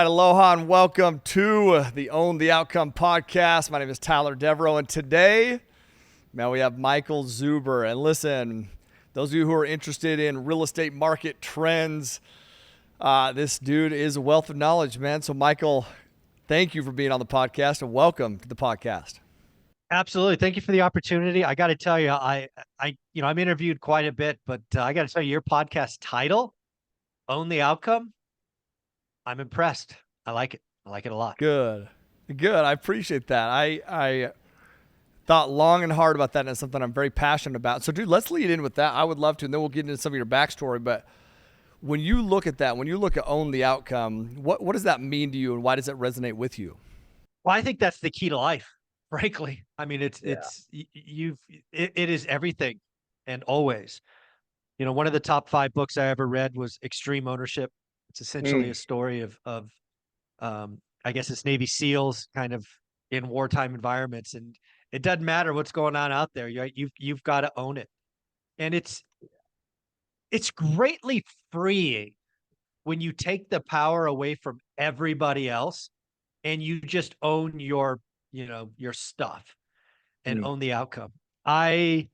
right, aloha and welcome to the Own the Outcome podcast. My name is Tyler Deveraux, and today, man, we have Michael Zuber. And listen, those of you who are interested in real estate market trends, this dude is a wealth of knowledge, man. So, Michael, thank you for being on the podcast and welcome to the podcast. Absolutely. Thank you for the opportunity. I got to tell you, I'm interviewed quite a bit, but I got to tell you, your podcast title, Own the Outcome, I'm impressed. I like it. I like it a lot. Good. I appreciate that. I thought long and hard about that, and it's something I'm very passionate about. So, dude, let's lead in with that. I would love to, and then we'll get into some of your backstory. But when you look at that, when you look at Own the Outcome, what does that mean to you, and why does it resonate with you? Well, I think that's the key to life, frankly. I mean, Yeah. it is everything and always. You know, one of the top 5 books I ever read was Extreme Ownership. It's essentially a story of I guess it's Navy SEALs kind of in wartime environments, and it doesn't matter what's going on out there. You've got to own it, and it's greatly freeing when you take the power away from everybody else and you just own your stuff and Mm. own the outcome. I've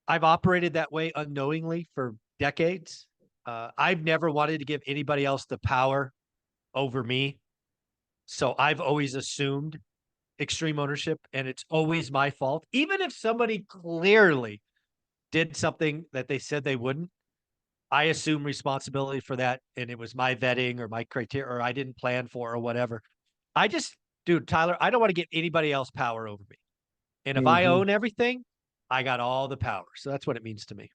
operated that way unknowingly for decades. I've never wanted to give anybody else the power over me. So I've always assumed extreme ownership, and it's always my fault. Even if somebody clearly did something that they said they wouldn't, I assume responsibility for that. And it was my vetting or my criteria, or I didn't plan for, or whatever. Dude, Tyler, I don't want to give anybody else power over me. And if I Hmm. own everything, I got all the power. So that's what it means to me.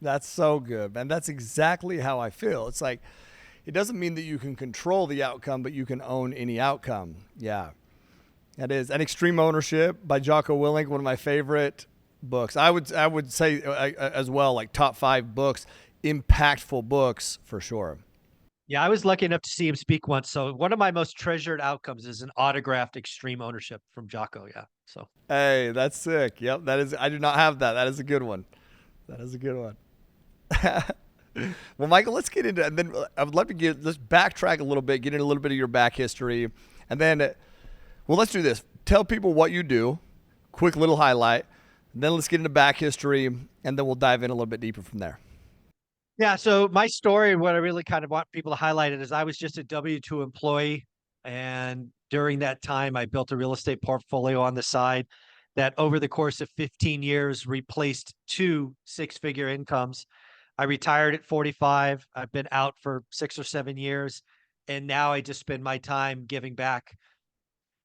That's so good, man. That's exactly how I feel. It's like, it doesn't mean that you can control the outcome, but you can own any outcome. Yeah, that is. And Extreme Ownership by Jocko Willink, one of my favorite books. I would say as well, like top 5 books, impactful books for sure. Yeah, I was lucky enough to see him speak once. So one of my most treasured outcomes is an autographed extreme ownership from Jocko. Yeah. So Hey, that's sick. Yep, that is. I do not have that. That is a good one. That is a good one. Well, Michael, let's get into, and then I would love to let's backtrack a little bit, get into a little bit of your back history, and then, well, let's do this. Tell people what you do, quick little highlight, and then let's get into back history, and then we'll dive in a little bit deeper from there. yeah, so my story, what I really kind of want people to highlight it is I was just a W-2 employee. And during that time, I built a real estate portfolio on the side that over the course of 15 years replaced 2 six-figure incomes. I retired at 45. I've been out for 6 or 7 years. And now I just spend my time giving back.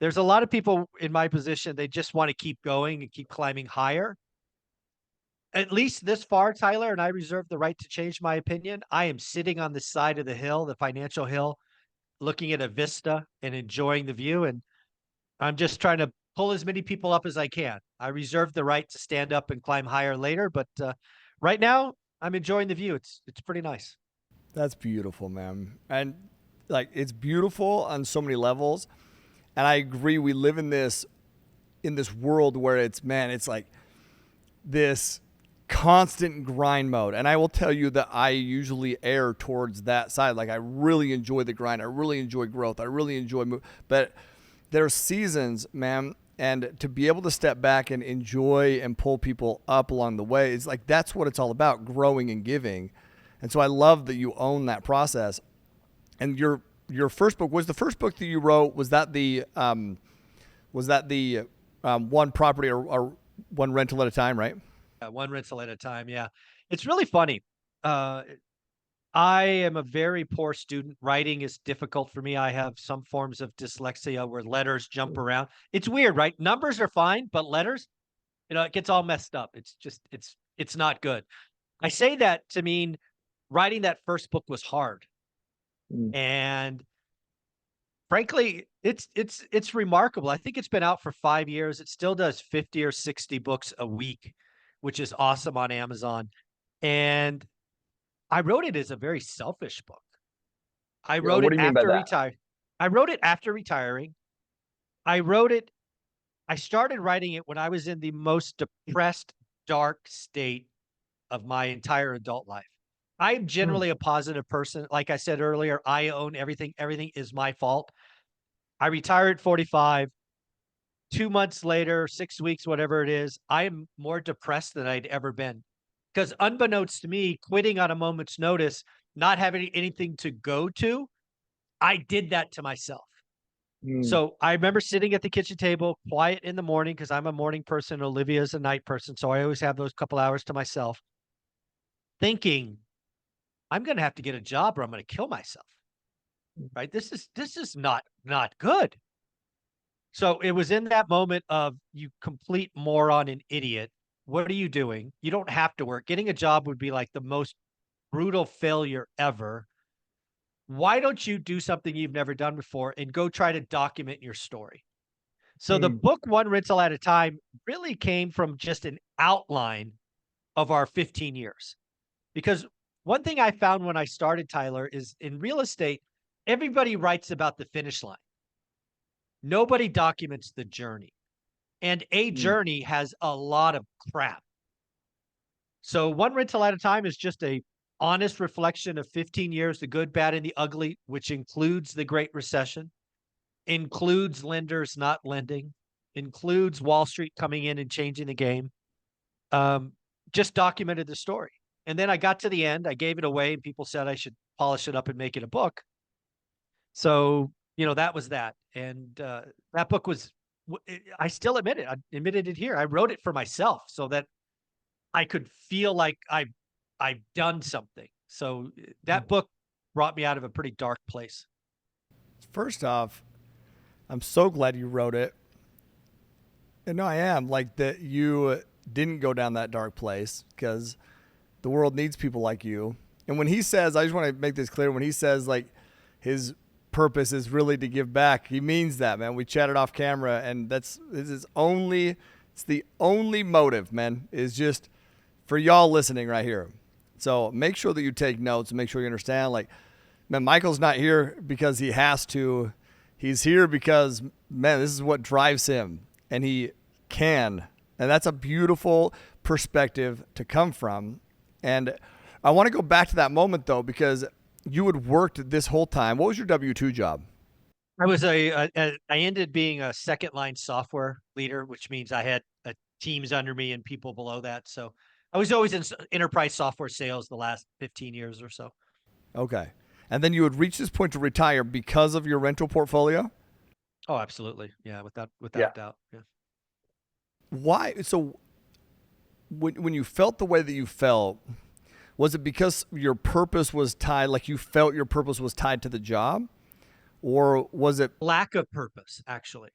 There's a lot of people in my position, they just want to keep going and keep climbing higher. At least this far, Tyler, and I reserve the right to change my opinion. I am sitting on the side of the hill, the financial hill, looking at a vista and enjoying the view. And I'm just trying to pull as many people up as I can. I reserve the right to stand up and climb higher later, but right now I'm enjoying the view. It's pretty nice. That's beautiful, man, and like it's beautiful on so many levels. And I agree. We live in this world where it's, man, it's like this constant grind mode. And I will tell you that I usually err towards that side. Like, I really enjoy the grind. I really enjoy growth. I really enjoy but there's seasons, man. And to be able to step back and enjoy and pull people up along the way, it's like, that's what it's all about, growing and giving. And so I love that you own that process. And your first book, was the first book that you wrote, was that the one property, or one rental at a time, right? One rental at a time. Yeah. It's really funny. Uh, I am a very poor student. Writing is difficult for me. I have some forms of dyslexia where letters jump around. It's weird, right? Numbers are fine, but letters, it gets all messed up. It's not good. I say that to mean writing that first book was hard. Mm. And frankly, it's remarkable. I think it's been out for 5 years. It still does 50 or 60 books a week, which is awesome on Amazon. And I wrote it as a very selfish book. I Yeah, wrote what it do you mean by after that? retire. I wrote it after retiring. I wrote it. I started writing it when I was in the most depressed, dark state of my entire adult life. I'm Hmm. generally a positive person. Like I said earlier, I own everything. Everything is my fault. I retired at 45. 2 months later, 6 weeks, whatever it is, I am more depressed than I'd ever been. Because unbeknownst to me, quitting on a moment's notice, not having anything to go to, I did that to myself. Hmm. So I remember sitting at the kitchen table, quiet in the morning, because I'm a morning person. Olivia's a night person. So I always have those couple hours to myself, thinking, I'm going to have to get a job or I'm going to kill myself. Right. This is not good. So it was in that moment of, you complete moron and idiot. What are you doing? You don't have to work. Getting a job would be like the most brutal failure ever. Why don't you do something you've never done before and go try to document your story? So the Hmm. book One Rental at a Time really came from just an outline of our 15 years. Because one thing I found when I started, Tyler, is in real estate, everybody writes about the finish line. Nobody documents the journey. And a Hmm. journey has a lot of crap. So One Rental at a Time is just a honest reflection of 15 years, the good, bad, and the ugly, which includes the Great Recession, includes lenders not lending, includes Wall Street coming in and changing the game. Um, just documented the story. And then I got to the end, I gave it away, and people said I should polish it up and make it a book. So, that was that. And that book was, I still admit it. I admitted it here. I wrote it for myself so that I could feel like I've done something. So that book brought me out of a pretty dark place. First off, I'm so glad you wrote it. And no, I am like that you didn't go down that dark place because the world needs people like you. And when he says, I just want to make this clear, when he says like his purpose is really to give back, he means that, man. We chatted off camera, and it's the only motive, man, is just for y'all listening right here. So make sure that you take notes and make sure you understand. Like, man, Michael's not here because he has to. He's here because, man, this is what drives him, and he can. And that's a beautiful perspective to come from. And I want to go back to that moment, though, because you had worked this whole time. What was your W 2 job? I ended being a second line software leader, which means I had teams under me and people below that. So I was always in enterprise software sales the last 15 years or so. Okay. And then you had reached this point to retire because of your rental portfolio? Oh, absolutely. Yeah. Without Yeah. doubt. Yeah. Why? So when you felt the way that you felt, was it because your purpose was tied, like you felt your purpose was tied to the job? Or was it? Lack of purpose, actually.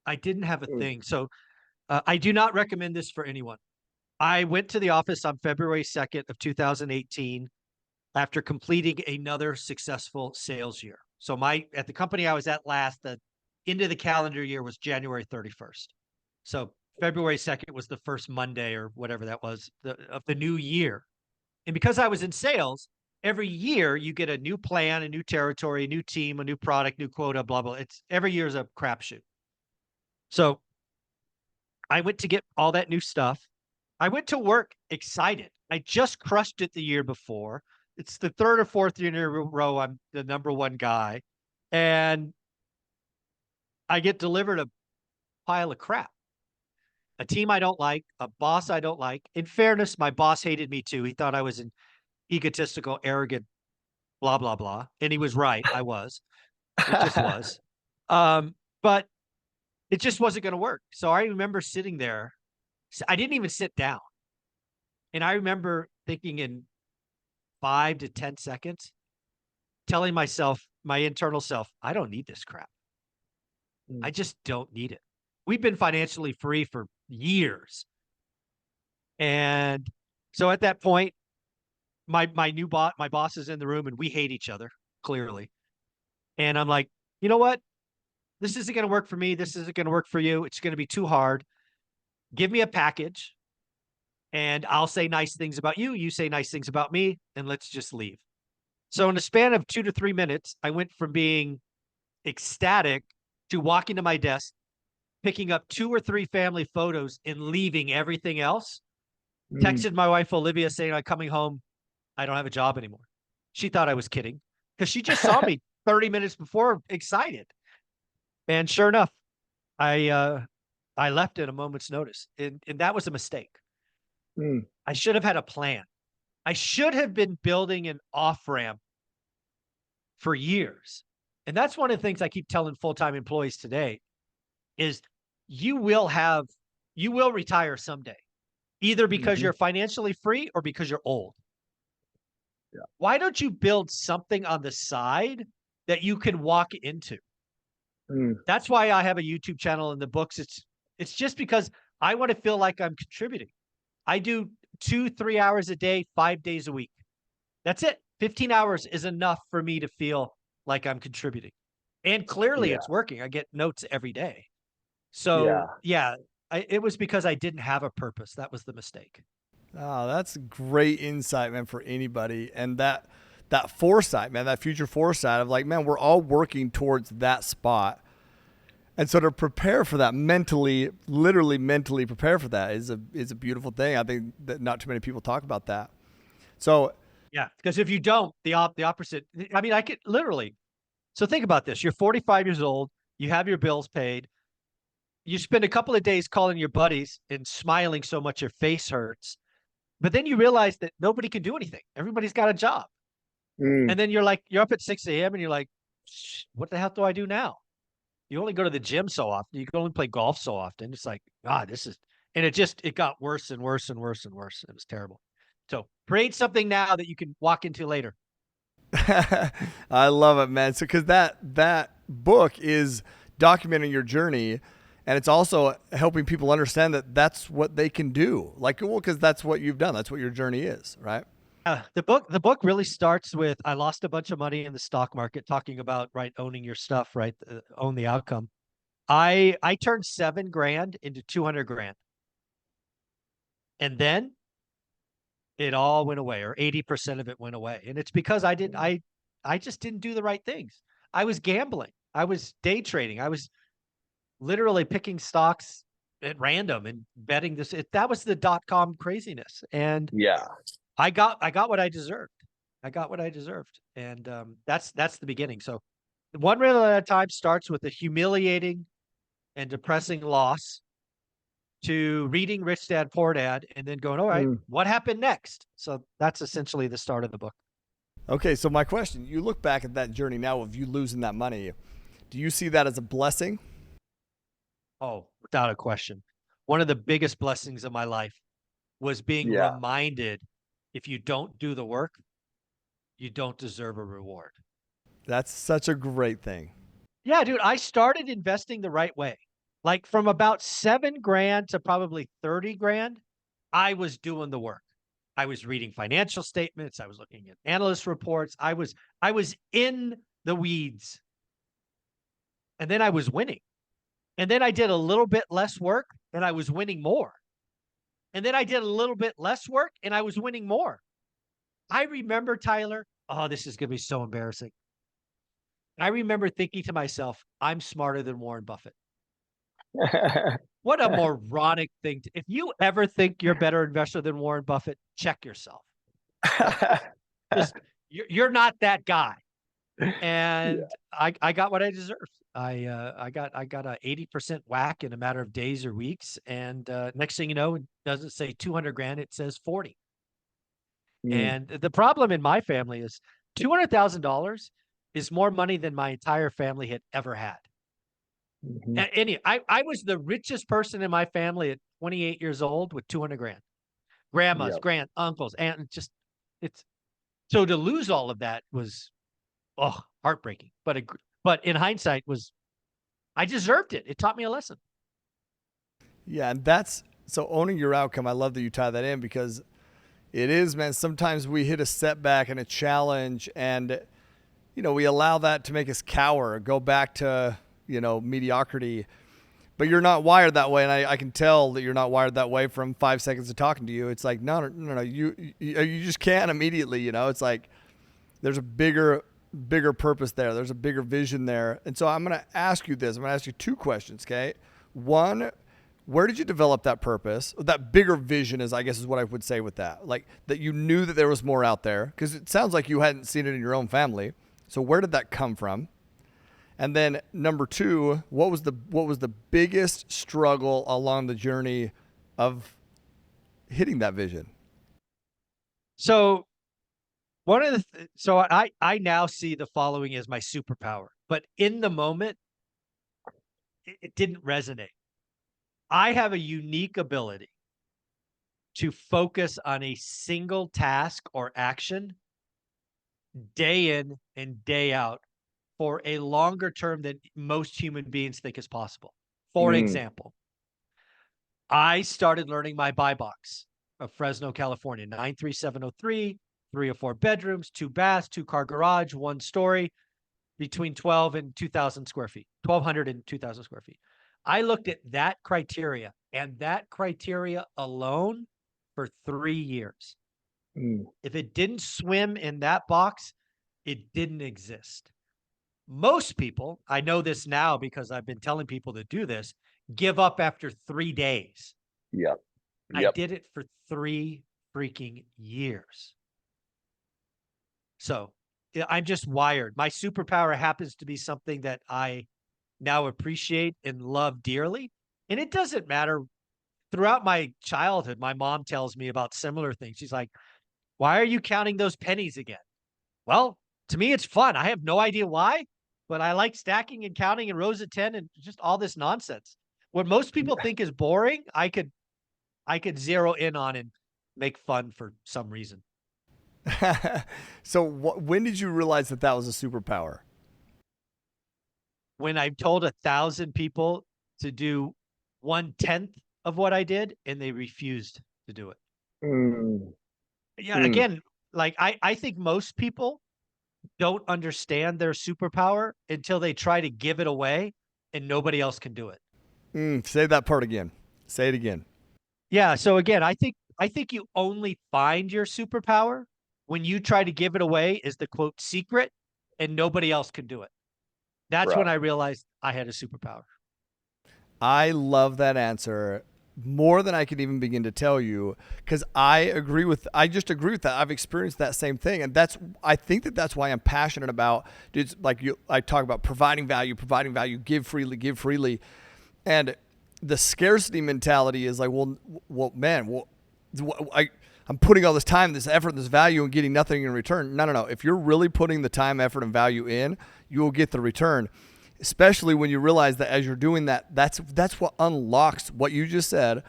I didn't have a Mm. thing. So I do not recommend this for anyone. I went to the office on February 2nd of 2018 after completing another successful sales year. So at the company I was at last, the end of the calendar year was January 31st. So February 2nd was the first Monday or whatever that was of the new year. And because I was in sales, every year you get a new plan, a new territory, a new team, a new product, new quota, blah, blah. It's every year is a crapshoot. So I went to get all that new stuff. I went to work excited. I just crushed it the year before. It's the third or fourth year in a row I'm the number one guy. And I get delivered a pile of crap. A team I don't like, a boss I don't like. In fairness, my boss hated me too. He thought I was an egotistical, arrogant, blah, blah, blah. And he was right. I was. It just was. But it just wasn't going to work. So I remember sitting there. I didn't even sit down. And I remember thinking in 5 to 10 seconds, telling myself, my internal self, I don't need this crap. I just don't need it. We've been financially free for years. And so at that point, my boss is in the room and we hate each other, clearly. And I'm like, you know what? This isn't going to work for me. This isn't going to work for you. It's going to be too hard. Give me a package and I'll say nice things about you. You say nice things about me, and let's just leave. So in the span of 2 to 3 minutes, I went from being ecstatic to walking to my desk, picking up 2 or 3 family photos and leaving everything else. Mm. Texted my wife, Olivia, saying I'm coming home I don't have a job anymore. She thought I was kidding because she just saw me 30 minutes before excited. And sure enough, I left at a moment's notice. And that was a mistake. Mm. I should have had a plan. I should have been building an off-ramp for years. And that's one of the things I keep telling full-time employees today is you will retire someday, either because you're financially free or because you're old. Yeah. Why don't you build something on the side that you can walk into? That's why I have a YouTube channel in the books. It's just because I want to feel like I'm contributing. I do 2-3 hours a day, 5 days a week. That's it. 15 hours is enough for me to feel like I'm contributing. And clearly it's working. I get notes every day. So it was because I didn't have a purpose. That was the mistake. Oh, that's great insight, man, for anybody. And that foresight, man, that future foresight of like, man, we're all working towards that spot. And so to prepare for that mentally, literally mentally prepare for that is a beautiful thing. I think that not too many people talk about that. So yeah, because if you don't, the opposite. I mean, I could literally. So think about this. You're 45 years old. You have your bills paid. You spend a couple of days calling your buddies and smiling so much your face hurts. But then you realize that nobody can do anything. Everybody's got a job. And then you're up at 6 a.m. and you're like, what the hell do I do now? You only go to the gym so often. You can only play golf so often. It's like, God, and it got worse and worse and worse and worse. It was terrible. So create something now that you can walk into later. I love it, man. So, cause that book is documenting your journey, and it's also helping people understand that that's what they can do. Like, well, cause that's what you've done. That's what your journey is, right? The book really starts with, I lost a bunch of money in the stock market, talking about, right, owning your stuff, right? Own the outcome. I turned $7,000 into 200 grand. And then it all went away, or 80% of it went away. And it's because I just didn't do the right things. I was gambling. I was day trading. I was literally picking stocks at random and betting this. That was the .com craziness. And I got what I deserved. I got what I deserved. And that's the beginning. So one rental at a time starts with a humiliating and depressing loss, to reading Rich Dad Poor Dad and then going, all right, what happened next? So that's essentially the start of the book. Okay, so my question, you look back at that journey now of you losing that money. Do you see that as a blessing? Oh, without a question. One of the biggest blessings of my life was being reminded, if you don't do the work, you don't deserve a reward. That's such a great thing. Yeah, dude, I started investing the right way. Like from about $7,000 to probably 30 grand, I was doing the work. I was reading financial statements. I was looking at analyst reports. I was in the weeds. And then I was winning. And then I did a little bit less work and I was winning more. And then I did a little bit less work and I was winning more. I remember, Tyler, oh, this is going to be so embarrassing. I remember thinking to myself, I'm smarter than Warren Buffett. What a moronic thing. If you ever think you're a better investor than Warren Buffett, check yourself. You're not that guy. And I got what I deserved. I got a 80% whack in a matter of days or weeks. And next thing you know, it doesn't say 200 grand, it says 40. And the problem in my family is $200,000 is more money than my entire family had ever had. I was the richest person in my family at 28 years old with 200 grand. Grandmas, grand uncles, and so to lose all of that was heartbreaking. But in hindsight I deserved it. It taught me a lesson. Yeah, and so owning your outcome. I love that you tie that in, because it is, man. Sometimes we hit a setback and a challenge, and we allow that to make us cower, go back to mediocrity. But you're not wired that way, and I can tell that you're not wired that way from 5 seconds of talking to you. It's like no, you just can't immediately. It's like there's a bigger purpose there. There's a bigger vision there. And so I'm going to ask you this. I'm going to ask you two questions. Okay, one, Where did you develop that purpose? That bigger vision is, I guess, is what I would say with that. Like that you knew that there was more out there, because it sounds like you hadn't seen it in your own family. So where did that come from? And then number two, what was the biggest struggle along the journey of hitting that vision? So I now see the following as my superpower, but in the moment, it didn't resonate. I have a unique ability to focus on a single task or action day in and day out for a longer term than most human beings think is possible. For Mm, example, I started learning my buy box of Fresno, California, 93703, 3 or 4 bedrooms, 2 baths, 2-car garage, 1 story, between 12 and 2,000 square feet, 1,200 and 2,000 square feet. I looked at that criteria and that criteria alone for 3 years. mm, If it didn't swim in that box, it didn't exist. Most people, I know this now because I've been telling people to do this, give up after 3 days. yep. I Yep. did it for 3 freaking years. So I'm just wired. My superpower happens to be something that I now appreciate and love dearly. And it doesn't matter. Throughout my childhood, my mom tells me about similar things. She's like, why are you counting those pennies again? Well, to me, it's fun. I have no idea why, but I like stacking and counting in rows of 10 and just all this nonsense. What most people think is boring, I could zero in on and make fun for some reason. So when did you realize that that was a superpower? When I told 1,000 people to do 1/10 of what I did, and they refused to do it. Mm, Yeah, mm. again, like I think most people don't understand their superpower until they try to give it away and nobody else can do it. Say that part again. Say it again. Yeah, so again, I think you only find your superpower when you try to give it away as the quote secret and nobody else can do it. That's when Right. I realized I had a superpower. I love that answer more than I could even begin to tell you, because I just agree with that. I've experienced that same thing. And I think that's why I'm passionate about, dude, I talk about providing value, give freely. And the scarcity mentality is like, man, I'm putting all this time, this effort, this value, and getting nothing in return. No. If you're really putting the time, effort, and value in, you will get the return. Especially when you realize that as you're doing that, that's what unlocks what you just said.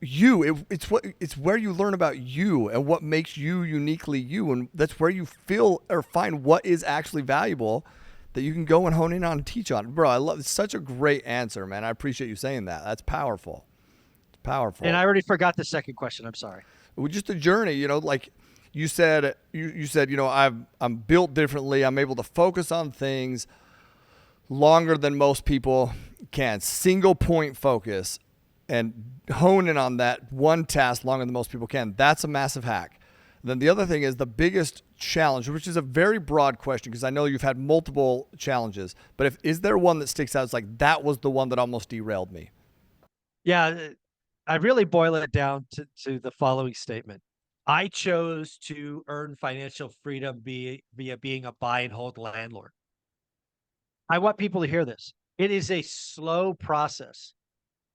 It's where you learn about you and what makes you uniquely you, and that's where you feel or find what is actually valuable that you can go and hone in on and teach on. Bro, I love it's such a great answer, man. I appreciate you saying that. That's powerful. It's powerful. And I already forgot the second question. I'm sorry. Just a journey, like you said, I'm built differently. I'm able to focus on things longer than most people can. Single point focus and hone in on that one task longer than most people can. That's a massive hack. Then the other thing is the biggest challenge, which is a very broad question because I know you've had multiple challenges, but is there one that sticks out? It's like, that was the one that almost derailed me. Yeah, I really boil it down to the following statement. I chose to earn financial freedom via being a buy and hold landlord. I want people to hear this. It is a slow process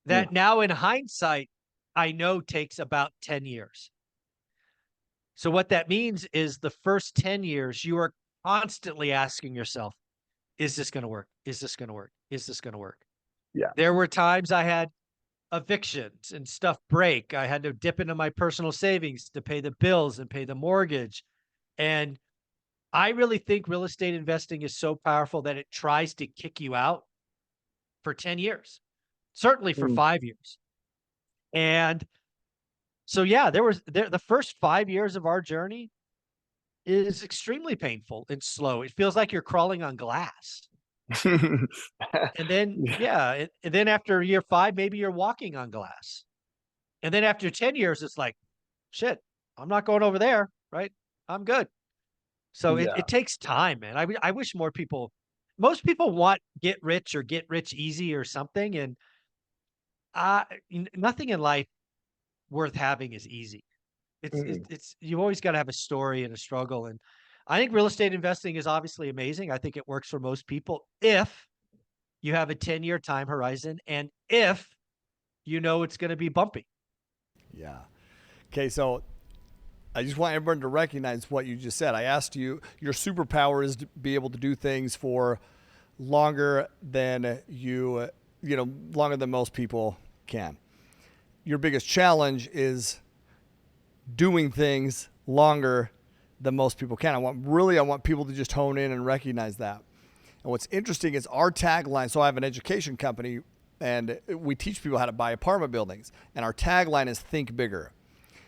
that now in hindsight, I know takes about 10 years. So what that means is the first 10 years, you are constantly asking yourself, is this going to work? Is this going to work? Is this going to work? Yeah. There were times I had evictions and stuff break. I had to dip into my personal savings to pay the bills and pay the mortgage. And I really think real estate investing is so powerful that it tries to kick you out for 10 years, certainly for 5 years. And so, yeah, the first 5 years of our journey is extremely painful and slow. It feels like you're crawling on glass. And then, and then after year 5, maybe you're walking on glass. And then after 10 years, it's like, shit, I'm not going over there, right? I'm good. So it takes time, man. I wish most people want get rich or get rich easy or something. And Nothing in life worth having is easy. Mm. It's you always got to have a story and a struggle. And I think real estate investing is obviously amazing. I think it works for most people if you have a 10-year time horizon and if you know it's going to be bumpy. Yeah. Okay, so I just want everyone to recognize what you just said. I asked you, your superpower is to be able to do things for longer than longer than most people can. Your biggest challenge is doing things longer than most people can. I want people to just hone in and recognize that. And what's interesting is our tagline. So I have an education company and we teach people how to buy apartment buildings. And our tagline is think bigger.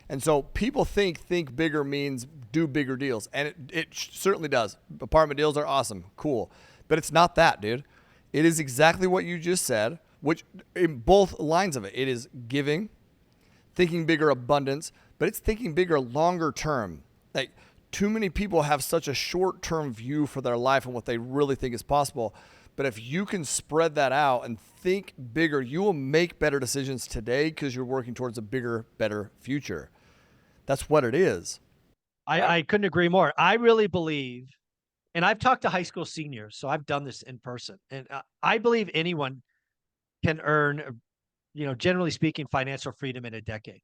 And so people think bigger means do bigger deals. And it certainly does. Apartment deals are awesome. Cool. But it's not that, dude. It is exactly what you just said, which in both lines of it. It is giving, thinking bigger abundance, but it's thinking bigger longer term. Like too many people have such a short-term view for their life and what they really think is possible. But if you can spread that out and think bigger, you will make better decisions today because you're working towards a bigger, better future. That's what it is. I couldn't agree more. I really believe, and I've talked to high school seniors, so I've done this in person, and I believe anyone can earn, generally speaking, financial freedom in a decade.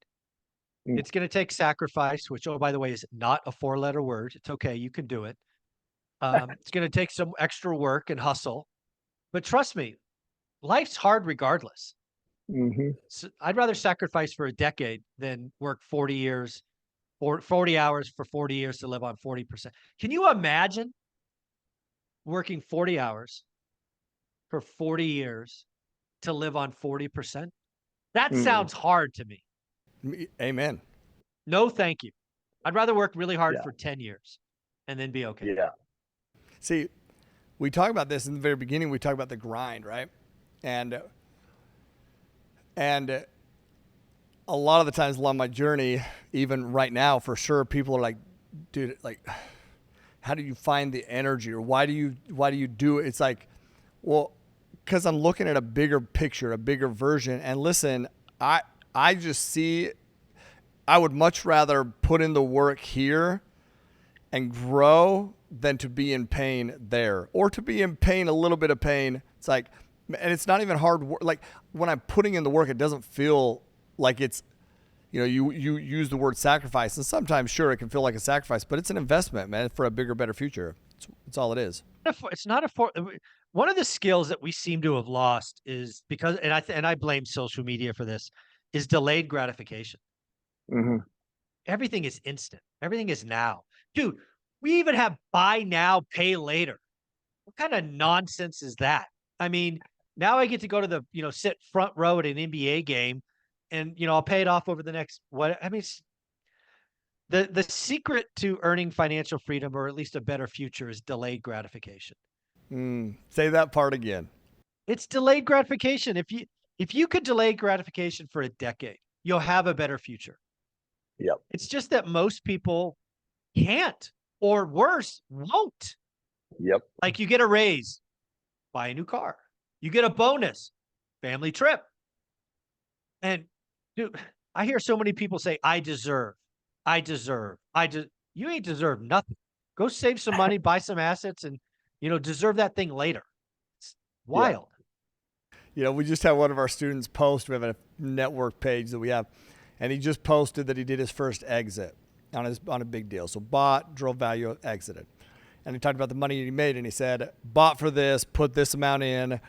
Mm. It's going to take sacrifice, which, oh, by the way, is not a 4-letter word. It's okay. You can do it. It's going to take some extra work and hustle, but trust me, life's hard regardless. Mm-hmm. So I'd rather sacrifice for a decade than work 40 years or 40 hours for 40 years to live on 40%. Can you imagine working 40 hours for 40 years to live on 40%? That sounds hard to me. Amen. No, thank you. I'd rather work really hard Yeah. for 10 years and then be okay. Yeah. See, we talk about this in the very beginning. We talk about the grind, right? And a lot of the times along my journey, even right now, for sure, people are like, dude, like, how do you find the energy, or why do you do it? It's like, well, because I'm looking at a bigger picture, a bigger version. And listen, I just see, I would much rather put in the work here and grow than to be in pain there, or to be in pain, a little bit of pain. It's like, and it's not even hard work. Like when I'm putting in the work, it doesn't feel like it's, you use the word sacrifice, and sometimes sure it can feel like a sacrifice, but it's an investment, man, for a bigger, better future. It's all it is. It's not one of the skills that we seem to have lost is because, and I blame social media for this, is delayed gratification. Mm-hmm. Everything is instant. Everything is now. Dude, we even have buy now, pay later. What kind of nonsense is that? I mean, now I get to go to the, sit front row at an NBA game and, I'll pay it off over the next, the secret to earning financial freedom, or at least a better future, is delayed gratification. Say that part again. It's delayed gratification. If you could delay gratification for a decade, you'll have a better future. Yep. It's just that most people can't, or worse, won't. Yep. Like you get a raise, buy a new car. You get a bonus, family trip. And dude, I hear so many people say, I deserve. You ain't deserve nothing. Go save some money, buy some assets, and, deserve that thing later. It's wild. Yeah. We just have one of our students post. We have a network page that we have, and he just posted that he did his first exit on a big deal. So bought, drove value, exited. And he talked about the money he made, and he said, bought for this, put this amount in,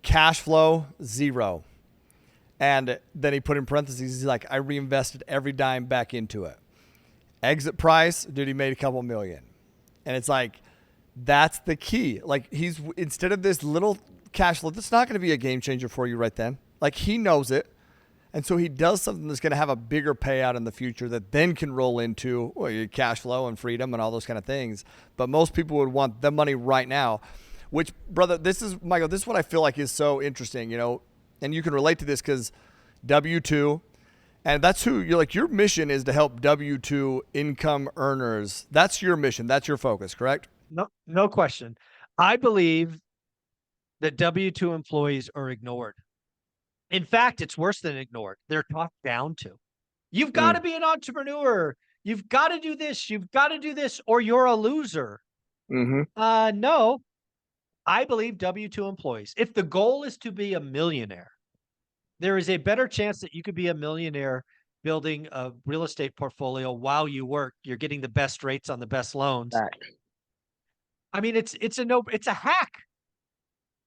cash flow, 0. And then he put in parentheses, he's like, I reinvested every dime back into it. Exit price, dude, he made a couple million. And it's like, that's the key. Like instead of this little cash flow, that's not going to be a game changer for you right then. Like he knows it. And so he does something that's going to have a bigger payout in the future that then can roll into your cash flow and freedom and all those kind of things. But most people would want the money right now, which, brother, Michael, this is what I feel like is so interesting, and you can relate to this because W-2, and that's who you're like, your mission is to help W-2 income earners. That's your mission. That's your focus, correct? No question. I believe that W-2 employees are ignored. In fact, it's worse than ignored. They're talked down to. You've got to be an entrepreneur. You've got to do this. You've got to do this, or you're a loser. No, I believe W-2 employees. If the goal is to be a millionaire, there is a better chance that you could be a millionaire building a real estate portfolio while you work. You're getting the best rates on the best loans. Fact. I mean, it's a hack.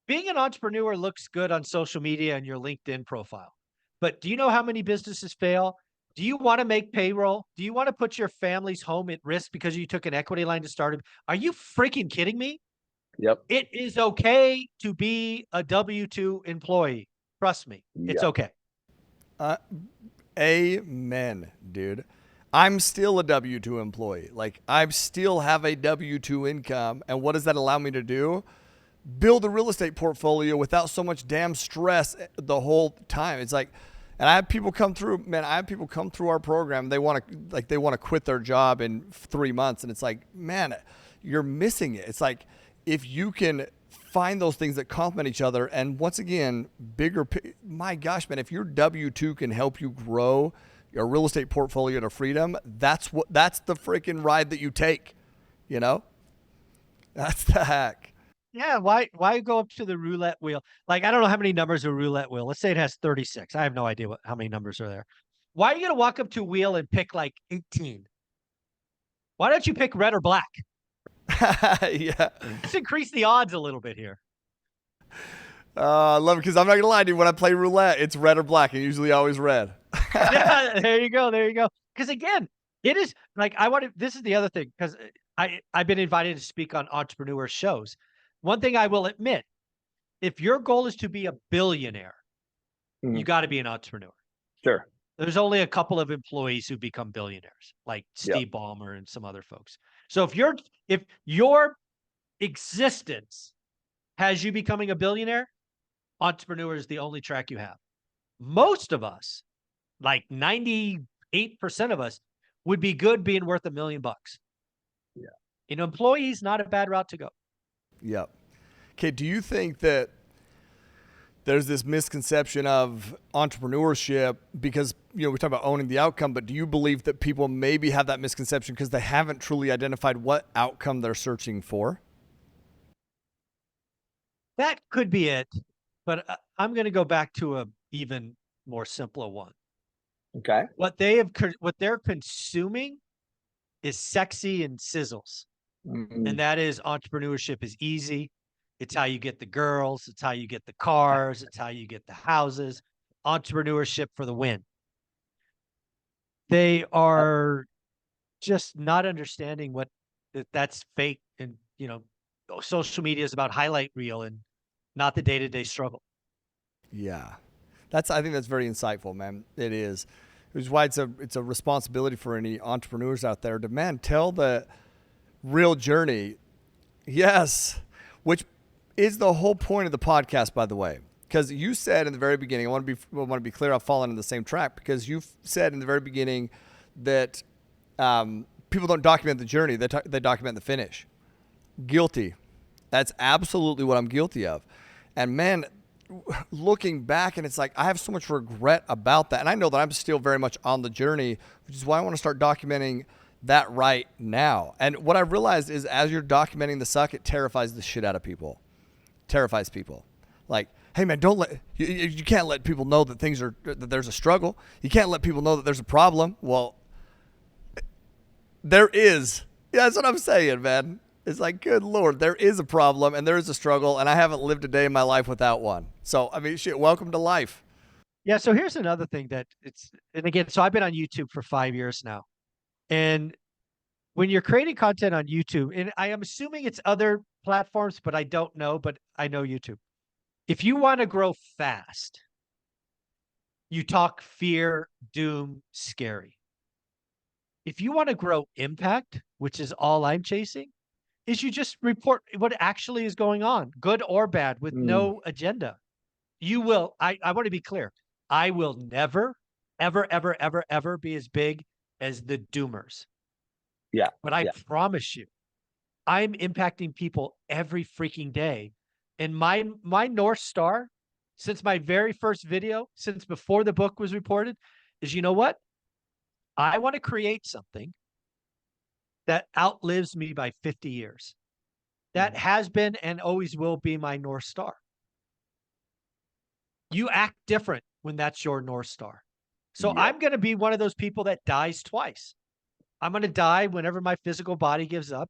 Being an entrepreneur looks good on social media and your LinkedIn profile. But do you know how many businesses fail? Do you want to make payroll? Do you want to put your family's home at risk because you took an equity line to start it? Are you freaking kidding me? Yep. It is okay to be a W-2 employee. Trust me, it's okay. Amen, dude. I'm still a W-2 employee. Like, I still have a W-2 income. And what does that allow me to do? Build a real estate portfolio without so much damn stress the whole time. It's like, and I have people come through, man, our program. They want to quit their job in 3 months. And it's like, man, you're missing it. It's like, if you can find those things that complement each other. And once again, my gosh, man, if your W-2 can help you grow your real estate portfolio to freedom, that's the freaking ride that you take, you know? That's the hack. Yeah, why go up to the roulette wheel? Like, I don't know how many numbers a roulette wheel. Let's say it has 36. I have no idea how many numbers are there. Why are you going to walk up to a wheel and pick like 18? Why don't you pick red or black? Yeah. Let's increase the odds a little bit here. I love it because I'm not going to lie to you. When I play roulette, it's red or black and usually always red. Yeah, there you go. Because again, it is like, this is the other thing, because I've been invited to speak on entrepreneur shows. One thing I will admit, if your goal is to be a billionaire, you got to be an entrepreneur. Sure. There's only a couple of employees who become billionaires, like Steve Ballmer and some other folks. So if your existence has you becoming a billionaire, entrepreneur is the only track you have. Most of us, like 98% of us, would be good being worth $1 million. Yeah. Employees, not a bad route to go. Yep. Okay, do you think that there's this misconception of entrepreneurship because, we're talking about owning the outcome, but do you believe that people maybe have that misconception because they haven't truly identified what outcome they're searching for? That could be it, but I'm going to go back to a even more simpler one. Okay. What they're consuming is sexy and sizzles. And that is, entrepreneurship is easy. It's how you get the girls. It's how you get the cars. It's how you get the houses. Entrepreneurship for the win. They are just not understanding that's fake. And, social media is about highlight reel and not the day-to-day struggle. Yeah. I think that's very insightful, man. It is. Which is why it's a responsibility for any entrepreneurs out there to, man, tell the real journey. Yes. Which is the whole point of the podcast, by the way. Because you said in the very beginning, I want to be clear, I've fallen in the same track, because you've said in the very beginning that people don't document the journey, they document the finish. Guilty. That's absolutely what I'm guilty of. And man, looking back, and it's like, I have so much regret about that. And I know that I'm still very much on the journey, which is why I want to start documenting that right now. And what I realized is, as you're documenting the suck, it terrifies the shit out of people. Terrifies people. Like, hey man, you can't let people know that that there's a struggle. You can't let people know that there's a problem. Well, there is. Yeah, that's what I'm saying, man. It's like, good Lord, there is a problem and there is a struggle, and I haven't lived a day in my life without one. So, I mean, shit, welcome to life. Yeah. So here's another thing and again, so I've been on YouTube for 5 years now. And when you're creating content on YouTube, and I am assuming it's other platforms, but I don't know, but I know YouTube. If you want to grow fast, you talk fear, doom, scary. If you want to grow impact, which is all I'm chasing, is you just report what actually is going on, good or bad, with no agenda. You will, I want to be clear, I will never, ever, ever, ever, ever be as big as the doomers. Yeah. But I promise you, I'm impacting people every freaking day. And my North Star since my very first video, since before the book was reported, is, you know what? I want to create something that outlives me by 50 years. That has been and always will be my North Star. You act different when that's your North Star. So Yep. I'm going to be one of those people that dies twice. I'm going to die whenever my physical body gives up.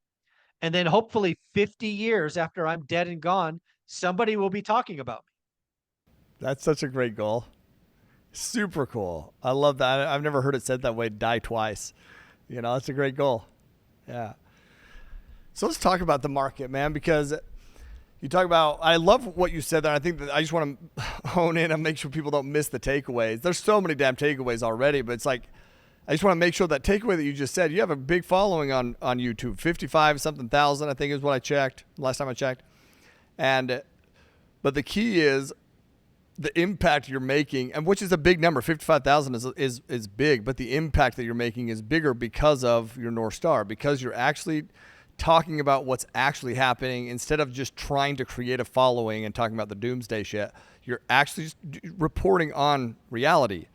And then hopefully 50 years after I'm dead and gone, somebody will be talking about me. That's such a great goal. Super cool. I love that. I've never heard it said that way, die twice. You know, that's a great goal. Yeah. So let's talk about the market, man, because you talk about, I love what you said there. I think that I just want to hone in and make sure people don't miss the takeaways. There's so many damn takeaways already, but it's like, I just want to make sure that takeaway that you just said, you have a big following on YouTube, 55 something thousand, I think is what I checked last time I checked. But the key is the impact you're making, and which is a big number. 55,000 is big, but the impact that you're making is bigger because of your North Star, because you're actually talking about what's actually happening instead of just trying to create a following and talking about the doomsday shit. You're actually just reporting on reality.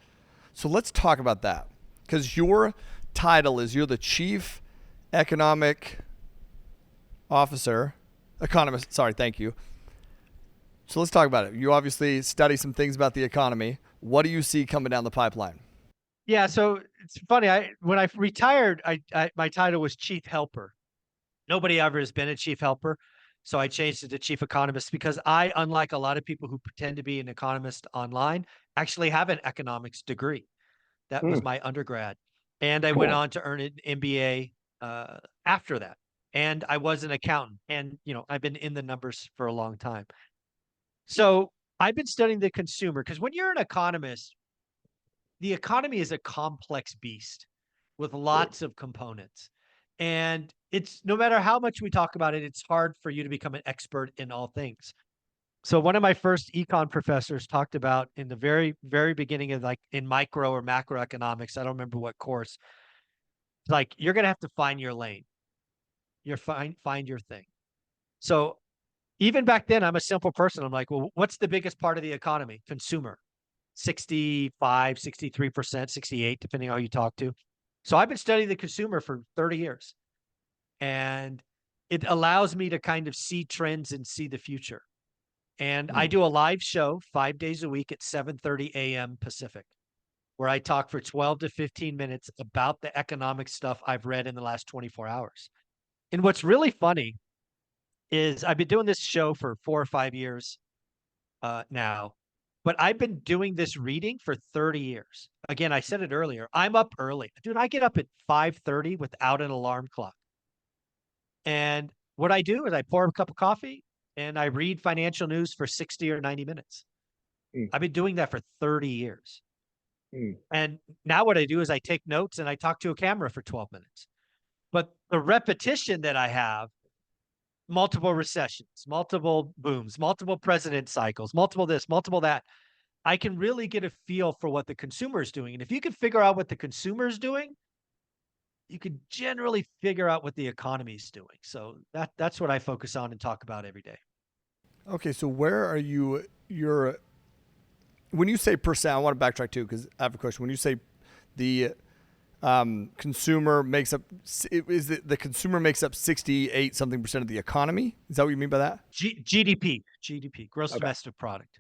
So let's talk about that, because your title is, you're the Chief Economic Officer, Economist. Sorry, thank you. So let's talk about it. You obviously study some things about the economy. What do you see coming down the pipeline? Yeah, so it's funny. When I retired, my title was Chief Helper. Nobody ever has been a chief helper, so I changed it to chief economist, because I, unlike a lot of people who pretend to be an economist online, actually have an economics degree. That was my undergrad, and I went on to earn an MBA after that. And I was an accountant, and I've been in the numbers for a long time. So I've been studying the consumer, because when you're an economist, the economy is a complex beast with lots of components. And it's, no matter how much we talk about it, it's hard for you to become an expert in all things. So one of my first econ professors talked about, in the very, very beginning of, like, in micro or macroeconomics, I don't remember what course, like, you're going to have to find your lane. Find your thing. So even back then, I'm a simple person. I'm like, well, what's the biggest part of the economy? Consumer. 65, 63%, 68, depending on how you talk to. So I've been studying the consumer for 30 years. And it allows me to kind of see trends and see the future. And I do a live show 5 days a week at 7:30 a.m. Pacific, where I talk for 12 to 15 minutes about the economic stuff I've read in the last 24 hours. And what's really funny is I've been doing this show for 4 or 5 years now, but I've been doing this reading for 30 years. Again, I said it earlier, I'm up early. Dude, I get up at 5:30 without an alarm clock. And what I do is I pour a cup of coffee and I read financial news for 60 or 90 minutes. I've been doing that for 30 years. And now what I do is I take notes and I talk to a camera for 12 minutes. But the repetition that I have, multiple recessions, multiple booms, multiple president cycles, multiple this, multiple that, I can really get a feel for what the consumer is doing. And if you can figure out what the consumer is doing, you could generally figure out what the economy is doing. So that's what I focus on and talk about every day. Okay, so where are you? When you say percent, I want to backtrack too, because I have a question. When you say the consumer makes up, is it the consumer makes up 68 something percent of the economy? Is that what you mean by that? GDP, gross domestic product.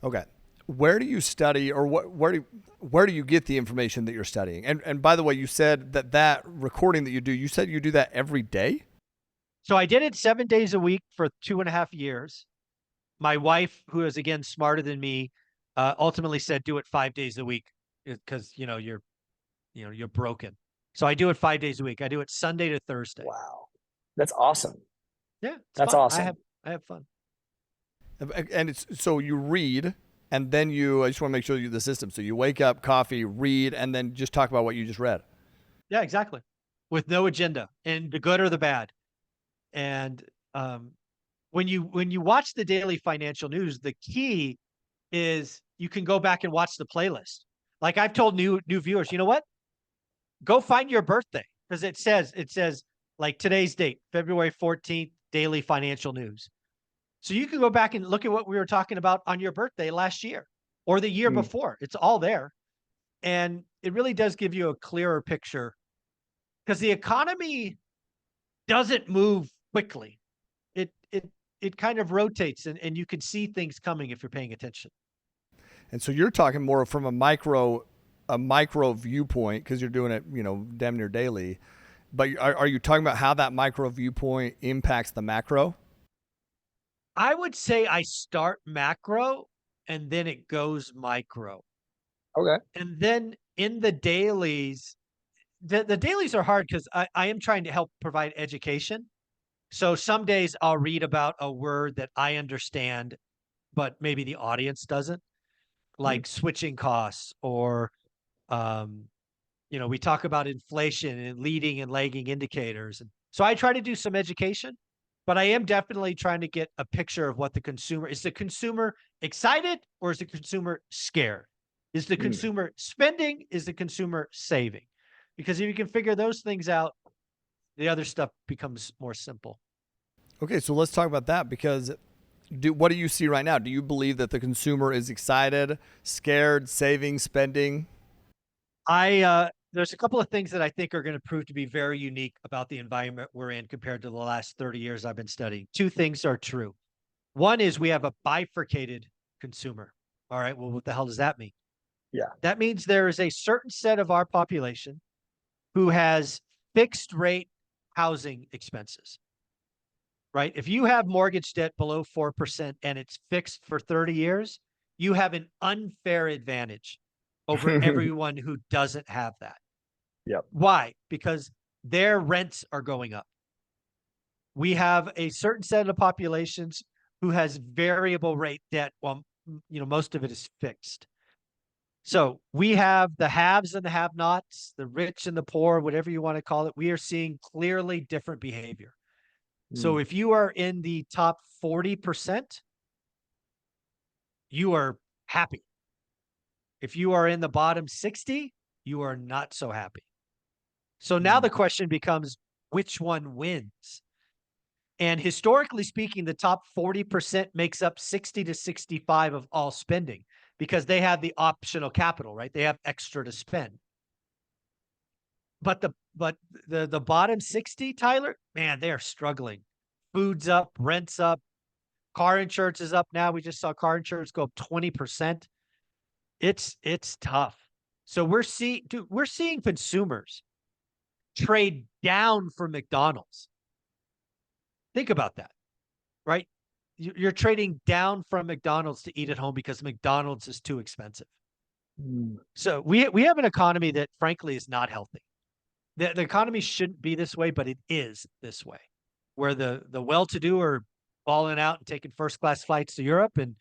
Okay. Where do you study, or where do you get the information that you're studying? And by the way, you said that recording that you said you do that every day? So I did it 7 days a week for 2.5 years. My wife, who is again smarter than me, ultimately said, do it 5 days a week, because you're broken. So I do it 5 days a week. I do it Sunday to Thursday. Wow. That's awesome. Yeah. That's fun. awesome. I have fun. And so you read, and then I just want to make sure the system. So you wake up, coffee, read, and then just talk about what you just read. Yeah, exactly. With no agenda, and the good or the bad. And when you watch the daily financial news, the key is you can go back and watch the playlist. Like I've told new viewers, you know what? Go find your birthday, because it says like today's date, February 14th, daily financial news. So you can go back and look at what we were talking about on your birthday last year or the year Mm. before. It's all there. And it really does give you a clearer picture because the economy doesn't move quickly. It kind of rotates and you can see things coming if you're paying attention. And so you're talking more from a micro viewpoint because you're doing it, you know, damn near daily. But are you talking about how that micro viewpoint impacts the macro? I would say I start macro and then it goes micro. Okay. And then in the dailies, the dailies are hard because I am trying to help provide education. So some days I'll read about a word that I understand, but maybe the audience doesn't, Mm. like switching costs or, um, we talk about inflation and leading and lagging indicators. And so I try to do some education, but I am definitely trying to get a picture of what the consumer is. The consumer excited or is the consumer scared? Is the Mm. consumer spending? Is the consumer saving? Because if you can figure those things out, the other stuff becomes more simple. Okay, so let's talk about that because what do you see right now? Do you believe that the consumer is excited, scared, saving, spending? There's a couple of things that I think are going to prove to be very unique about the environment we're in compared to the last 30 years I've been studying. Two things are true. One is we have a bifurcated consumer. All right. Well, what the hell does that mean? Yeah. That means there is a certain set of our population who has fixed rate housing expenses, right? If you have mortgage debt below 4% and it's fixed for 30 years, you have an unfair advantage over everyone who doesn't have that. Yep. Why? Because their rents are going up. We have a certain set of populations who has variable rate debt while most of it is fixed. So we have the haves and the have-nots, the rich and the poor, whatever you want to call it. We are seeing clearly different behavior. So Mm. if you are in the top 40%, you are happy. If you are in the bottom 60, you are not so happy. So now the question becomes, which one wins? And historically speaking, the top 40% makes up 60 to 65 of all spending because they have the optional capital, right? They have extra to spend. But the bottom 60, Tyler, man, they are struggling. Food's up, rent's up, car insurance is up now. We just saw car insurance go up 20%. It's tough. So we're seeing consumers trade down from McDonald's. Think about that, right? You're trading down from McDonald's to eat at home because McDonald's is too expensive. Mm. So we have an economy that frankly is not healthy. The economy shouldn't be this way, but it is this way, where the well-to-do are balling out and taking first-class flights to Europe, and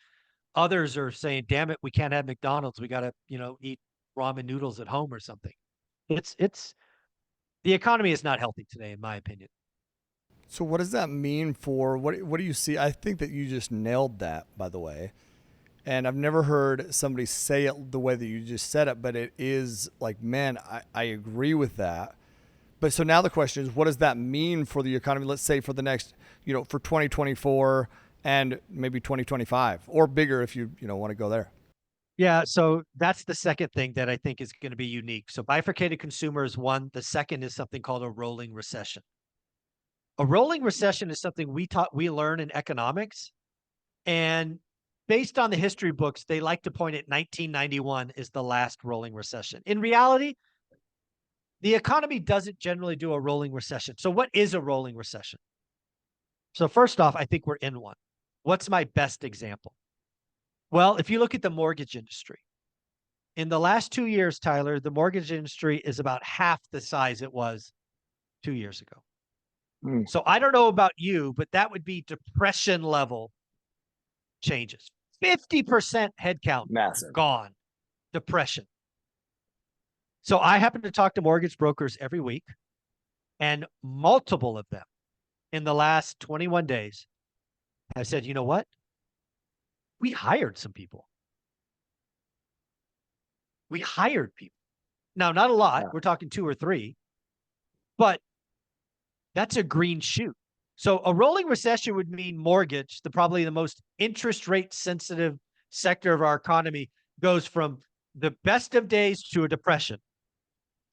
others are saying, "Damn it, we can't have McDonald's. We got to, eat ramen noodles at home or something." It's the economy is not healthy today, in my opinion. So what does that mean for what do you see? I think that you just nailed that, by the way. And I've never heard somebody say it the way that you just said it, but it is like, man, I agree with that. But so now the question is, what does that mean for the economy? Let's say for the next, for 2024 and maybe 2025 or bigger if you want to go there. Yeah, so that's the second thing that I think is going to be unique. So bifurcated consumer is one. The second is something called a rolling recession. A rolling recession is something we learn in economics. And based on the history books, they like to point at 1991 is the last rolling recession. In reality, the economy doesn't generally do a rolling recession. So what is a rolling recession? So first off, I think we're in one. What's my best example? Well, if you look at the mortgage industry, in the last 2 years, Tyler, the mortgage industry is about half the size it was 2 years ago. Mm. So I don't know about you, but that would be depression level changes. 50% headcount Massive. gone. Depression. So I happen to talk to mortgage brokers every week, and multiple of them in the last 21 days have said, you know what? We hired some people. We hired people. Now, not a lot. Yeah. We're talking 2 or 3, but that's a green shoot. So a rolling recession would mean mortgage, probably the most interest rate sensitive sector of our economy, goes from the best of days to a depression.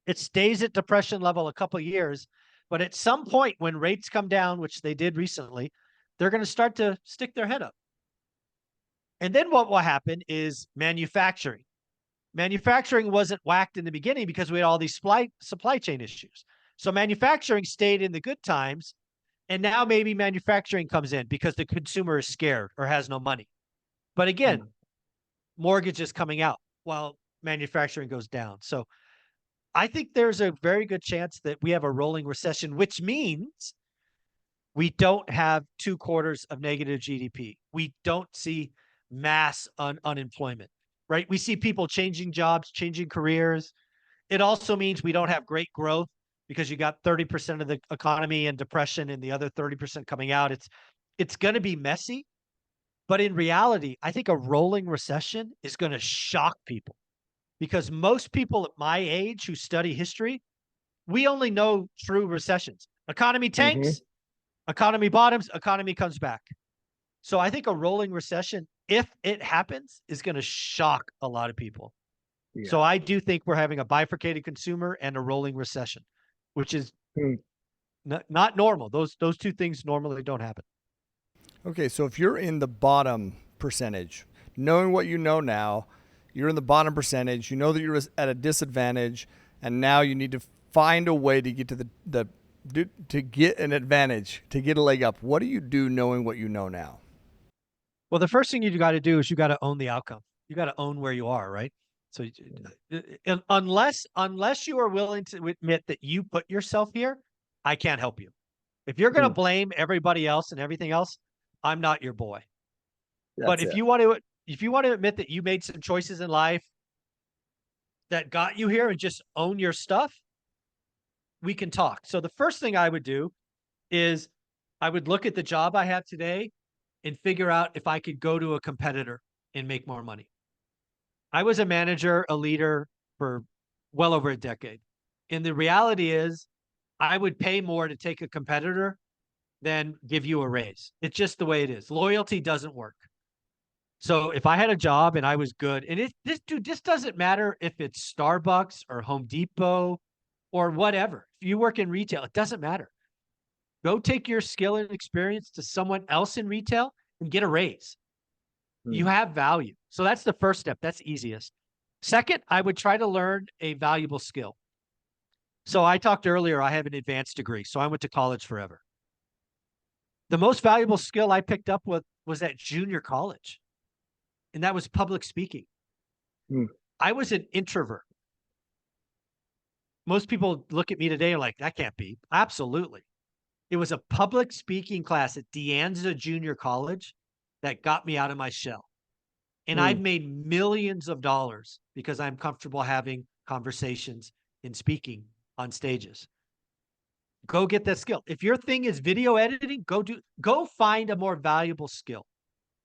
It stays at depression level a couple of years, but at some point when rates come down, which they did recently, they're going to start to stick their head up. And then what will happen is manufacturing. Manufacturing wasn't whacked in the beginning because we had all these supply chain issues. So manufacturing stayed in the good times, and now maybe manufacturing comes in because the consumer is scared or has no money. But again, mortgage is coming out while manufacturing goes down. So I think there's a very good chance that we have a rolling recession, which means we don't have 2 quarters of negative GDP. We don't see mass unemployment, right? We see people changing jobs, changing careers. It also means we don't have great growth because you got 30% of the economy in depression and the other 30% coming out. It's going to be messy, but in reality, I think a rolling recession is going to shock people because most people at my age who study history, we only know true recessions. Economy tanks, economy bottoms, economy comes back. So I think a rolling recession, if it happens, is going to shock a lot of people. Yeah. So I do think we're having a bifurcated consumer and a rolling recession, which is not normal. Those 2 things normally don't happen. Okay, so if you're in the bottom percentage, knowing what you know now, you're in the bottom percentage, you know that you're at a disadvantage, and now you need to find a way to get to to get an advantage, to get a leg up. What do you do knowing what you know now? Well, the first thing you got to do is you got to own the outcome. You got to own where you are, right? So unless you are willing to admit that you put yourself here, I can't help you. If you're going to blame everybody else and everything else, I'm not your boy. But if you want to admit that you made some choices in life that got you here and just own your stuff, we can talk. So the first thing I would do is I would look at the job I have today and figure out if I could go to a competitor and make more money. I was a manager, a leader for well over a decade. And the reality is I would pay more to take a competitor than give you a raise. It's just the way it is. Loyalty doesn't work. So if I had a job and I was good, and this doesn't matter if it's Starbucks or Home Depot or whatever. If you work in retail, it doesn't matter. Go take your skill and experience to someone else in retail and get a raise. You have value. So that's the first step. That's easiest. Second, I would try to learn a valuable skill. So I talked earlier, I have an advanced degree, so I went to college forever. The most valuable skill I picked up was at junior college, and that was public speaking. I was an introvert. Most people look at me today and like, that can't be. Absolutely. It was a public speaking class at De Anza Junior College that got me out of my shell. And I've made millions of dollars because I'm comfortable having conversations and speaking on stages. Go get that skill. If your thing is video editing, go find a more valuable skill.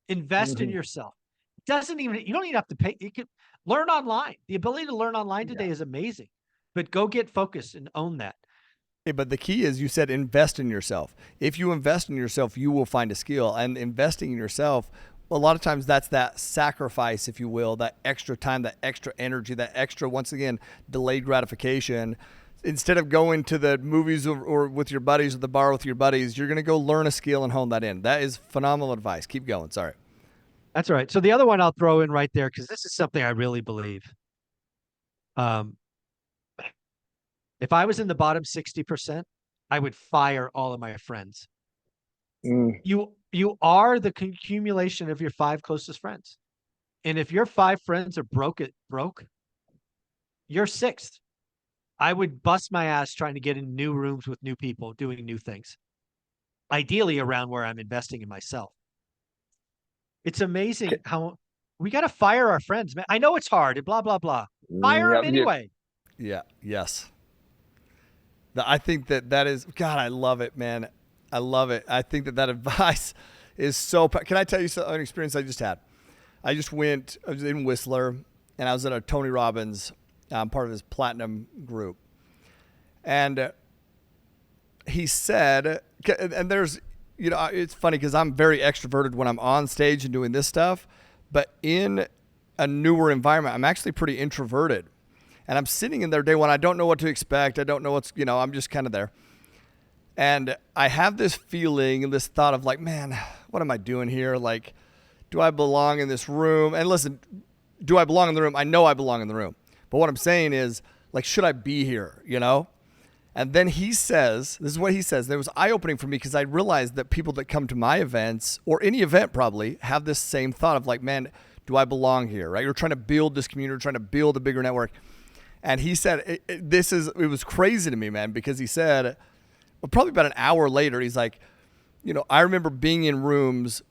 Invest in yourself. You don't even have to pay. You can learn online. The ability to learn online today is amazing. But go get focused and own that. Hey, but the key is you said invest in yourself. If you invest in yourself, you will find a skill. And investing in yourself, a lot of times that's that sacrifice, if you will, that extra time, that extra energy, that extra, once again, delayed gratification. Instead of going to the movies or with your buddies or the bar with your buddies, you're going to go learn a skill and hone that in. That is phenomenal advice. Keep going. Sorry. That's all right. So the other one I'll throw in right there, because this is something I really believe. If I was in the bottom 60%, I would fire all of my friends. You are the accumulation of your 5 closest friends. And if your 5 friends are broke, you're 6th. I would bust my ass trying to get in new rooms with new people, doing new things. Ideally around where I'm investing in myself. It's amazing how we got to fire our friends, man. I know it's hard and blah, blah, blah. Fire them anyway. Yeah. Yes. I think that is, God, I love it, man. I love it. I think that advice is so, can I tell you an experience I just had? I was in Whistler, and I was at a Tony Robbins, part of his platinum group. And he said, and it's funny because I'm very extroverted when I'm on stage and doing this stuff, but in a newer environment, I'm actually pretty introverted. And I'm sitting in there day one. I don't know what to expect. I don't know I'm just kind of there. And I have this feeling and this thought of like, man, what am I doing here? Like, do I belong in this room? And listen, do I belong in the room? I know I belong in the room. But what I'm saying is, like, should I be here, And then he says, this is what he says. It was eye-opening for me because I realized that people that come to my events, or any event probably, have this same thought of like, man, do I belong here, right? You're trying to build this community, you're trying to build a bigger network. And he said, it was crazy to me, man, because he said, probably about an hour later, he's like, I remember being in rooms,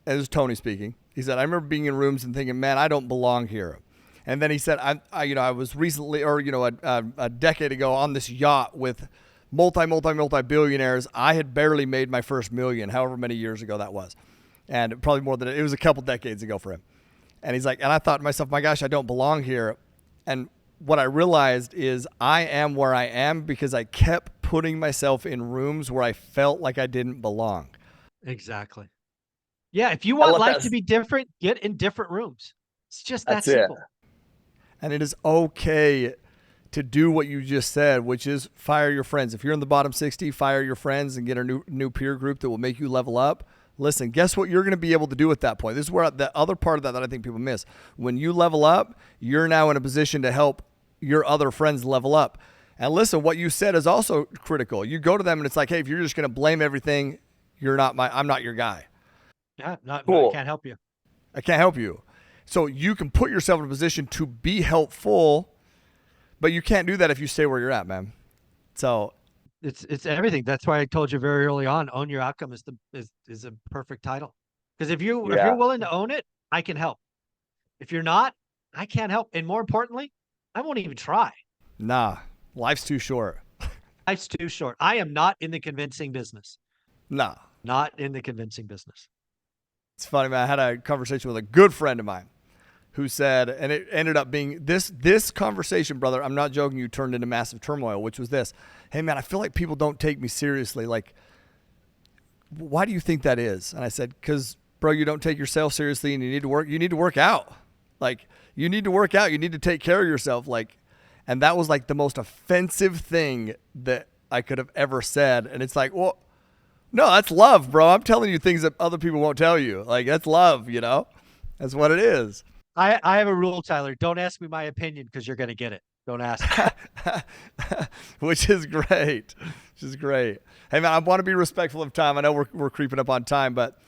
and this is Tony speaking. He said, I remember being in rooms and thinking, man, I don't belong here. And then he said, I was recently, or, a decade ago on this yacht with multi-billionaires. I had barely made my first million, however many years ago that was. And probably more than it was a couple decades ago for him. And he's like, and I thought to myself, my gosh, I don't belong here. And what I realized is I am where I am because I kept putting myself in rooms where I felt like I didn't belong. Exactly. Yeah. If you want life to be different, get in different rooms. It's just that simple. And it is okay to do what you just said, which is fire your friends. If you're in the bottom 60, fire your friends and get a new peer group that will make you level up. Listen, guess what you're going to be able to do at that point? This is where the other part of that I think people miss. When you level up, you're now in a position to help your other friends level up. And listen, what you said is also critical. You go to them and it's like, hey, if you're just going to blame everything, I'm not your guy. Yeah, cool. I can't help you. I can't help you. So you can put yourself in a position to be helpful, but you can't do that if you stay where you're at, man. So it's everything. That's why I told you very early on, own your outcome is a perfect title. Because if you're willing to own it, I can help. If you're not, I can't help. And more importantly, I won't even try. Nah, life's too short. Life's too short. I am not in the convincing business. Nah. Not in the convincing business. It's funny, man. I had a conversation with a good friend of mine who said, and it ended up being this conversation, brother, I'm not joking, you turned into massive turmoil, which was this. Hey, man, I feel like people don't take me seriously. Like, why do you think that is? And I said, because, bro, you don't take yourself seriously and you need to work out. Like, you need to work out. You need to take care of yourself. Like, and that was like the most offensive thing that I could have ever said. And it's like, well, no, that's love, bro. I'm telling you things that other people won't tell you. Like, that's love, That's what it is. I have a rule, Tyler. Don't ask me my opinion because you're going to get it. Don't ask. Which is great. Hey, man, I want to be respectful of time. I know we're creeping up on time, but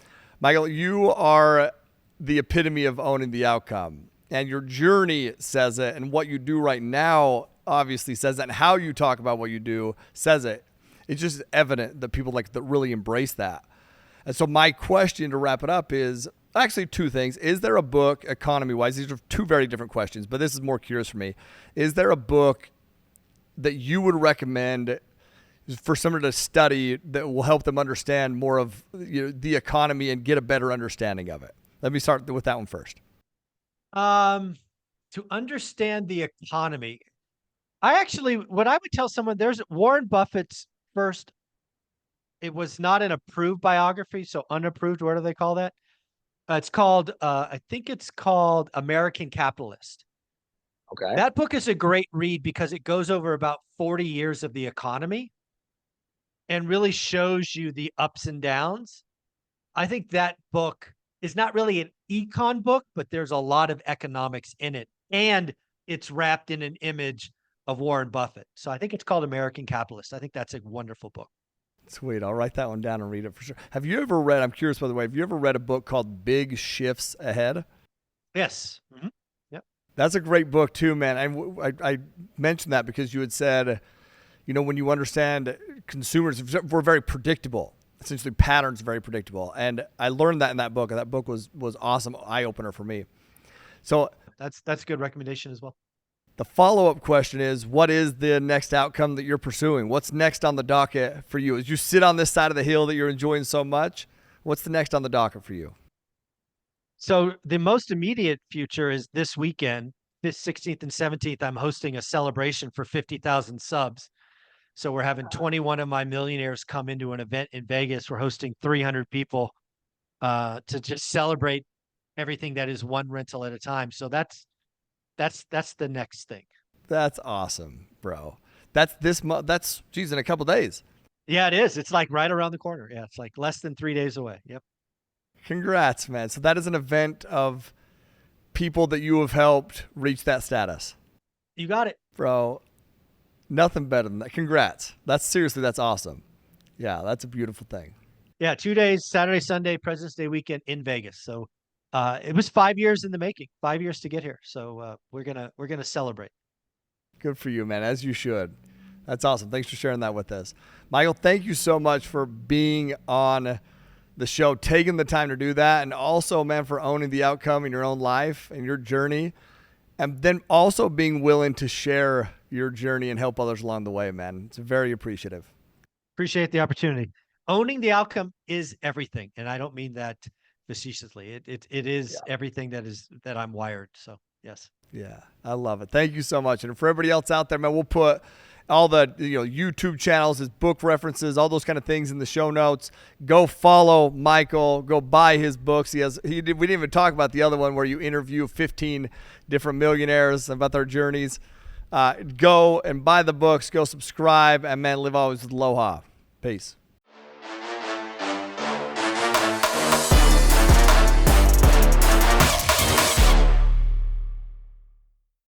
Michael, you are the epitome of owning the outcome. And your journey says it, and what you do right now obviously says it, and how you talk about what you do says it. It's just evident that people that really embrace that. And so my question to wrap it up is actually two things. Is there a book, economy-wise? These are two very different questions, but this is more curious for me. Is there a book that you would recommend for someone to study that will help them understand more of the economy and get a better understanding of it? Let me start with that one first. To understand the economy, what I would tell someone, there's Warren Buffett's first, it was not an approved biography, so unapproved, what do they call that? It's called, I think it's called American Capitalist. Okay. That book is a great read because it goes over about 40 years of the economy and really shows you the ups and downs. I think that book is not really an econ book, but there's a lot of economics in it. And it's wrapped in an image of Warren Buffett. So I think it's called American Capitalist. I think that's a wonderful book. Sweet. I'll write that one down and read it for sure. Have you ever read, I'm curious, by the way, have you ever read a book called Big Shifts Ahead? Yes. Mm-hmm. Yep. That's a great book too, man. I mentioned that because you had said, when you understand consumers, we're very predictable. Essentially, patterns are very predictable. And I learned that in that book. And that book was awesome, eye-opener for me. So that's a good recommendation as well. The follow-up question is, what is the next outcome that you're pursuing? What's next on the docket for you? As you sit on this side of the hill that you're enjoying so much, what's the next on the docket for you? So the most immediate future is this weekend, this 16th and 17th, I'm hosting a celebration for 50,000 subs. So we're having 21 of my millionaires come into an event in Vegas. We're hosting 300 people to just celebrate everything that is one rental at a time. So that's the next thing. That's awesome, bro. That's this month. That's, geez, in a couple days. Yeah, it is. It's like right around the corner. Yeah, it's like less than 3 days away. Yep. Congrats, man. So that is an event of people that you have helped reach that status. You got it. Bro, nothing better than that. Congrats. That's awesome. Yeah, that's a beautiful thing. Yeah, 2 days, Saturday, Sunday, President's Day weekend in Vegas. So it was 5 years in the making, 5 years to get here. So we're gonna celebrate. Good for you, man, as you should. That's awesome. Thanks for sharing that with us. Michael, thank you so much for being on the show, taking the time to do that, and also, man, for owning the outcome in your own life and your journey, and then also being willing to share your journey and help others along the way, man. It's very appreciative. Appreciate the opportunity. Owning the outcome is everything, and I don't mean that facetiously. It is everything that I'm wired. So yes. Yeah, I love it. Thank you so much. And for everybody else out there, man, we'll put all the YouTube channels, his book references, all those kind of things in the show notes. Go follow Michael. Go buy his books. We didn't even talk about the other one where you interview 15 different millionaires about their journeys. Go and buy the books. Go subscribe, and man, live always with aloha. Peace.